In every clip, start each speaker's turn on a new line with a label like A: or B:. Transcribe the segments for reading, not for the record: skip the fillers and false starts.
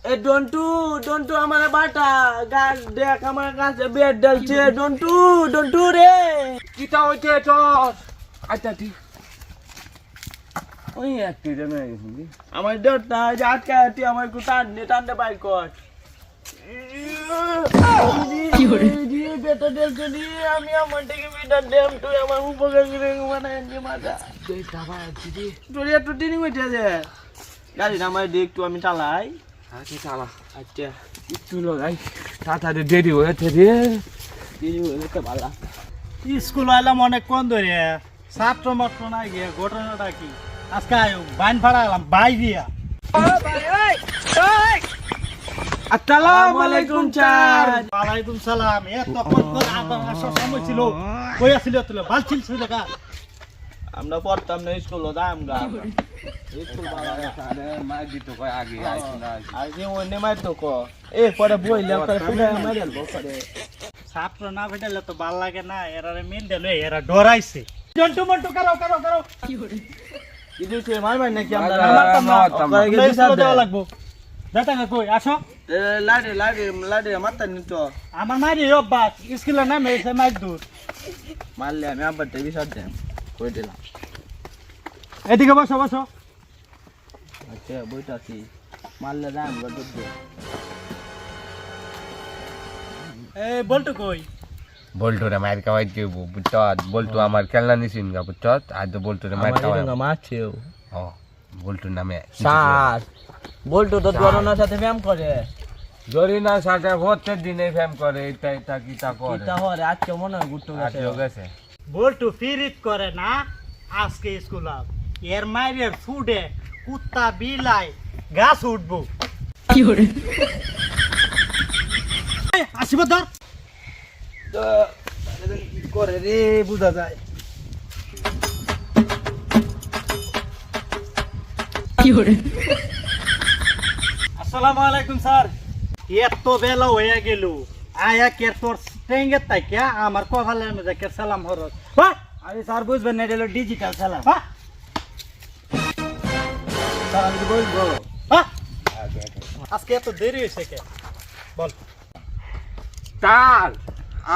A: এ ডন্টু ডন্টু আমার বাটা গাছ দেখ আমার কাছে বেড ডালছে ডন্টু ডন্টু রে
B: কিটা হইছে চস আচ্ছা ঠিক ওই একটু রে না
A: আমার ডরটা যে আটকে আটকে আমার একটু টানতে পাই কর কি হরে বেটা ডালছে নি আমি আমার থেকে বেটা দেম তুই আমার উপকার করে মানে এনে মাথা
B: এই টাকা দিদি
A: তোর একটু ট্রেনিং হইতে আছে গাড়ি নামাই দে একটু আমি চালাই
B: আচ্ছা চালা
A: আচ্ছা
B: একটু লাগাই তাড়াতাড়ি দেরি হয়েছে রে
A: দেরি হয়ে তো ভালো
C: স্কুল আইলাম অনেকক্ষণ ধরে ছাত্র মাত্র নাই গিয়ে ঘটনাটা কি আজকে বাইন ফাড়া এলাম বাই দিয়া
A: আসসালামু আলাইকুম স্যার
C: ওয়ালাইকুম সালাম তখন আসার সময় ছিল কই আসছিল তুলে ভাল ছিল কা
A: আমরা পড়তাম না স্কুল যাম গা স্কুল
B: আরে মাই দিত কয় আগে আইছ না
A: আগে ওনে মাই তো কো এ পরে বইলাম পরে পুরা মাইরাল পরে
C: ছাত্র না ভেটালে তো ভাল লাগে না এরারে মেন দেলে এরা ডরাইছে জন্টু মন্টু করো করো করো
A: কি দিতে মারবাই নাকি আমরা
B: না,
A: মারতাম না
B: মারতাম না।
A: আপনাকে বিচার
C: দেওয়া
A: দেওয়া
C: লাগবো যাতা না কই আসো
A: লাড়ে লাড়ে লাড়ে মারতাম নি তো
C: আমার মারি অভ্যাস স্কুলে না মেসে মার দূর
A: মারলে আমি আবার বিচার দেম কই দিলাম
C: এদিকে বসো বসো
A: আচ্ছা বইতাছি মারলে যাম গা দুধ
C: এই বলটু কই
B: বল্টু রে মার খাওয়াই দেব বুঝছত বল্টু আমার খেলনা নিছিন গা বুঝছত আজ তো বল্টু রে মার খাওয়াই
A: মারছেও
B: ও বল্টু নামে
A: স্যার বলতো তো জরনার সাথে ব্যায়াম করে
B: জরিনা সাথে প্রত্যেক দিনে ফেম করে এটা এটা কিটা করে
A: এটা হরে আজকে মনে হয় ঘুরতে গেছে
B: আজও গেছে
C: বলটু ফিরিত করে না আজকে স্কুল এর মাইরের ফুডে কুত্তা বিলাই গাছ উঠবো
A: কি করে
C: আসিব ধর
A: তো কি করে রে বুঝা যায় কি করে
C: আসসালামু আলাইকুম স্যার এত বেলা হয়ে গেল আয়া কে তোর টেঙ্গের তাইকা আমার কপালের মধ্যে কে সালাম হরস
A: আরে স্যার বুঝবেন না এটা হলো ডিজিটাল সালাম
C: হ্যাঁ
A: স্যার আমি বলবো
C: আজকে এত দেরি হয়েছে কে বল
B: তার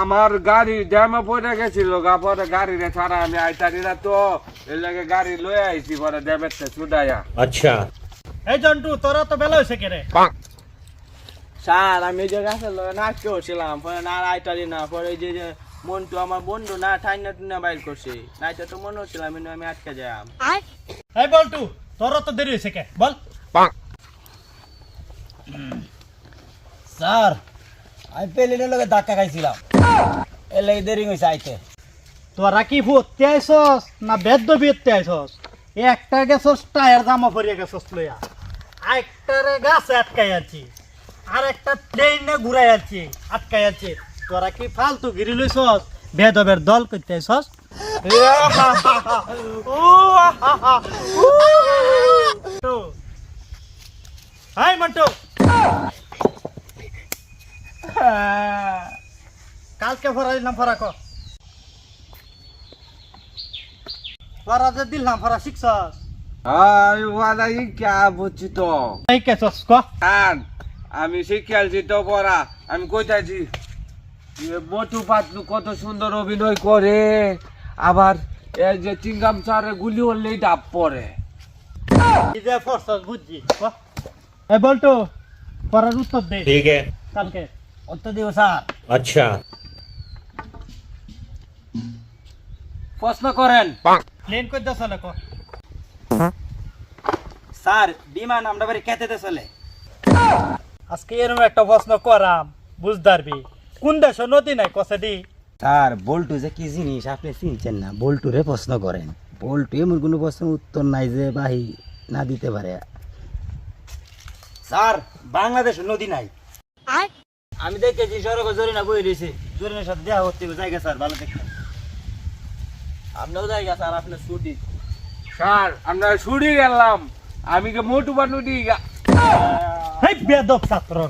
B: আমার গাড়ি ড্যামে পড়ে গেছিল গা পরে গাড়ি রে ছাড়া আমি আইতারি না তো এর লাগে গাড়ি লয়ে আইছি পরে ড্যামের তে ছুটাইয়া
C: এই জন্টু তোরা তো বেলা হয়েছে কে রে
A: স্যার আমি যে গাছের লগে না কেউ ছিলাম পরে না আইতারি না পরে যে মন্টু আমার বন্ধু না ঠাইনা টুনা বাইর করছে নাইটা তো মনে হচ্ছিল আমি আটকে যাম
C: এই বলটু তোরা তো দেরি হয়েছে কে বল
A: স্যার আমি পেলিনের লগে ধাক্কা খাইছিলাম এর লাগে দেরি হয়েছে আইতে
C: তোরা কি ভর্তি আইসস না বেদ্য বিয়েতে আইসস একটা গেছস টায়ার জামা পরিয়ে গেছস লইয়া একটারে গাছে আটকাই আছি আর একটা ট্রেনে ঘুরাই আছি আটকাই আছি তোরা কি ফালতু গিরি লইছস বেদবের দল করতে আইসস হাই মন্টু কালকে ফরা দিলাম ফরা ক ফরা যে দিলাম ফরা শিখছস
B: আই ওয়ালাই কে বুঝছি তো
C: এই কেছস ক
B: কান আমি শিখালছি তো পড়া আমি কইতাছি বটু পাতলু কত সুন্দর অভিনয় করে আবার এই যে চিংগাম চারে গুলি হলেই ডাব পড়ে
C: এই যে ফরছস বুঝছি ক এ বলতো ফরার উত্তর দে ঠিক আছে কালকে
A: উত্তর দিব স্যার
D: अच्छा
A: প্রশ্ন করেন
C: প্লেন কই দা চলে ক
A: স্যার বিমান আমরা বাড়ি কেতেতে চলে
C: আজকে এরকম একটা প্রশ্ন করাম বুঝদারবি কোন দেশ নদী নাই কসেডি
E: স্যার বল্টু যে কি জিনিস আপনি চিনছেন না বল্টুরে প্রশ্ন করেন বল্টু এমন কোনো প্রশ্ন উত্তর নাই যে বাহি না দিতে পারে
A: স্যার বাংলাদেশ নদী নাই আমি দেখেছি সড়ক জরিনা বই রয়েছে জরিনার সাথে দেখা করতে হবে জায়গা স্যার ভালো দেখেন আপনারও জায়গা স্যার আপনার ছুটি
B: স্যার আমরা ছুটি গেলাম আমি কে মোটু বাটু দিই
C: হেই বেদব ছাত্ররা